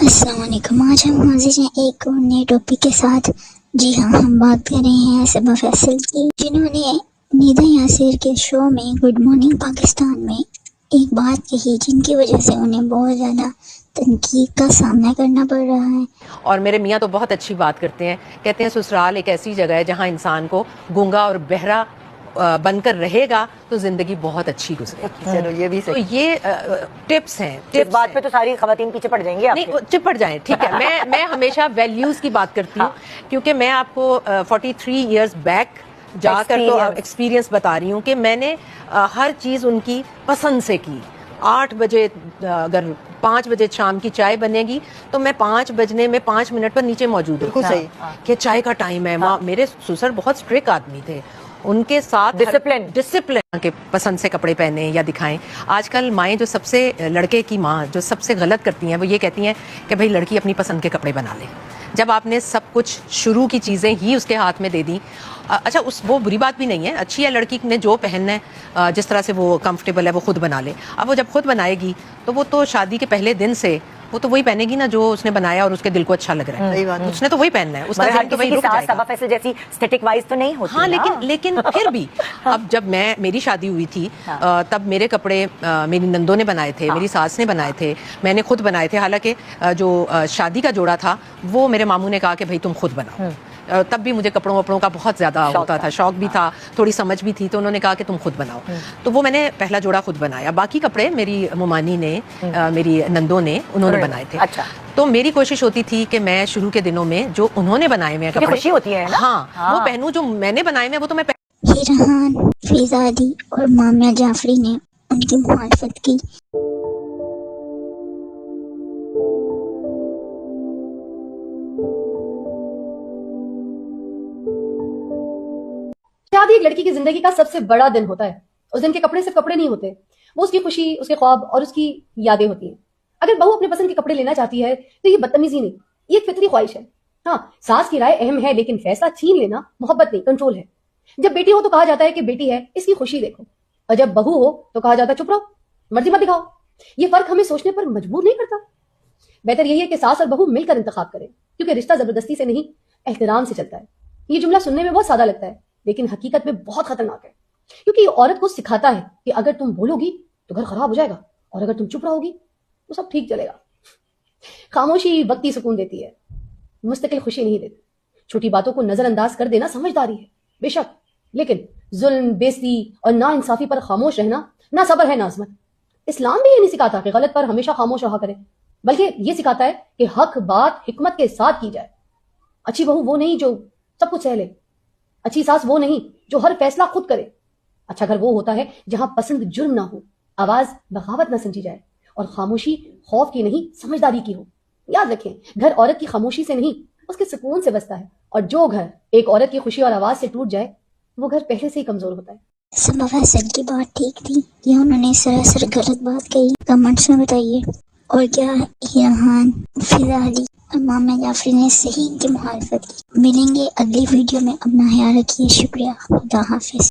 السلام علیکم. آج ہم حاضر ہیں ایک اور نئے ٹاپک کے ساتھ. جی ہاں، ہم بات کر رہے ہیں صبا فیصل کی، جنہوں نے ندا یاسر کے شو میں گڈ مارننگ پاکستان میں ایک بات کہی جن کی وجہ سے انہیں بہت زیادہ تنقید کا سامنا کرنا پڑ رہا ہے. اور میرے میاں تو بہت اچھی بات کرتے ہیں، کہتے ہیں سسرال ایک ایسی جگہ ہے جہاں انسان کو گونگا اور بہرا بن کر رہے گا تو زندگی بہت اچھی گزرے گی. چلو یہ بھی تو یہ ٹپس ہیں. اس بات پہ تو ساری خواتین پیچھے پڑ جائیں گی آپ نہیں چپٹ جائیں، ٹھیک ہے. میں ہمیشہ ویلیوز کی بات کرتی ہوں، کیونکہ میں آپ کو 43 ایئرز بیک جا کر تو ایکسپیرینس بتا رہی ہوں کہ میں نے ہر چیز ان کی پسند سے کی. 8 بجے اگر 5 بجے شام کی چائے بنے گی تو میں 5 بجنے میں 5 منٹ پر نیچے موجود ہوں. بالکل صحیح کہ چائے کا ٹائم ہے. میرے سسر بہت اسٹرکٹ آدمی تھے، ان کے ساتھ ڈسپلن کے پسند سے کپڑے پہنے یا دکھائیں. آج کل مائیں جو سب سے لڑکے کی ماں جو سب سے غلط کرتی ہیں وہ یہ کہتی ہیں کہ بھائی لڑکی اپنی پسند کے کپڑے بنا لے. جب آپ نے سب کچھ شروع کی چیزیں ہی اس کے ہاتھ میں دے دیں، اچھا وہ بری بات بھی نہیں ہے، اچھی ہے لڑکی نے جو پہننا ہے جس طرح سے وہ کمفرٹیبل ہے وہ خود بنا لے. اب وہ جب خود بنائے گی تو وہ تو شادی کے پہلے دن سے وہ تو وہی پہنے گی نا جو اس نے بنایا اور اس کے دل کو اچھا لگ رہا ہے. اس نے تو وہی پہننا ہے، اس کا ذہن تو وہی رک جائے گا. صبا فیصل جیسی اسٹیٹک وائز تو نہیں ہوتی. ہاں لیکن پھر بھی اب جب میری شادی ہوئی تھی تب میرے کپڑے میری نندوں نے بنائے تھے، میری ساس نے بنائے تھے، میں نے خود بنائے تھے. حالانکہ جو شادی کا جوڑا تھا وہ میرے ماموں نے کہا کہ بھائی تم خود بناؤ. تب بھی مجھے کپڑوں وپڑوں کا بہت زیادہ ہوتا تھا، شوق بھی تھا، تھوڑی سمجھ بھی تھی. تو انہوں نے کہا کہ تم خود بناؤ. تو وہ میں نے پہلا جوڑا خود بنایا. باقی کپڑے میری ممانی نے میری نندوں نے انہوں نے بنائے تھے. تو میری کوشش ہوتی تھی کہ میں شروع کے دنوں میں جو انہوں نے بنائے ہوئے کپڑے خوشی ہوتی ہے ہاں وہ پہنوں. جو میں نے بنائے ہوئے وہ تو میں ہیران فیضا علی اور مامیہ جعفری نے ان کی مخالفت کی. شادی ایک لڑکی کی زندگی کا سب سے بڑا دن ہوتا ہے. اس دن کے کپڑے صرف کپڑے نہیں ہوتے، وہ اس کی خوشی، اس کے خواب اور اس کی یادیں ہوتی ہیں. اگر بہو اپنے پسند کے کپڑے لینا چاہتی ہے تو یہ بدتمیزی نہیں، یہ ایک فطری خواہش ہے. ہاں، ساس کی رائے اہم ہے لیکن فیصلہ چھین لینا محبت نہیں، کنٹرول ہے. جب بیٹی ہو تو کہا جاتا ہے کہ بیٹی ہے اس کی خوشی دیکھو، اور جب بہو ہو تو کہا جاتا ہے چپ رہو، مرضی مت دکھاؤ. یہ فرق ہمیں سوچنے پر مجبور نہیں کرتا. بہتر یہی ہے کہ ساس اور بہو مل کر انتخاب کریں، کیونکہ رشتہ زبردستی سے نہیں احترام سے چلتا ہے. یہ جملہ سننے میں بہت سادہ لگتا ہے لیکن حقیقت میں بہت خطرناک ہے، کیونکہ یہ عورت کو سکھاتا ہے کہ اگر تم بولو گی تو گھر خراب ہو جائے گا اور اگر تم چپ رہو گی تو سب ٹھیک چلے گا. خاموشی وقتی سکون دیتی ہے، مستقل خوشی نہیں دیتی. چھوٹی باتوں کو نظر انداز کر دینا سمجھداری ہے بے شک، لیکن ظلم، بےزتی اور نا انصافی پر خاموش رہنا نہ صبر ہے نہ عظمت. اسلام بھی یہ نہیں سکھاتا کہ غلط پر ہمیشہ خاموش رہا کرے، بلکہ یہ سکھاتا ہے کہ حق بات حکمت کے ساتھ کی جائے. اچھی بہو وہ نہیں جو سب کچھ سہ لے، اچھی ساس وہ نہیں جو ہر فیصلہ خود کرے. اچھا گھر وہ ہوتا ہے جہاں پسند جرم نہ ہو، آواز بغاوت نہ سمجھی جائے اور خاموشی خوف کی نہیں سمجھداری کی ہو. یاد رکھیں، گھر عورت کی خاموشی سے نہیں اس کے سکون سے بستا ہے، اور جو گھر ایک عورت کی خوشی اور آواز سے ٹوٹ جائے وہ گھر پہلے سے ہی کمزور ہوتا ہے. صبا فیصل کی بات ٹھیک تھی یا انہوں نے سراسر غلط بات کہی؟ کمنٹس میں بتائیے. اور کیا ہیران فیضا علی اور مامیہ جعفری نے صحیح ان کی مخالفت کی؟ ملیں گے اگلی ویڈیو میں. اپنا خیال رکھیے. شکریہ. خدا حافظ.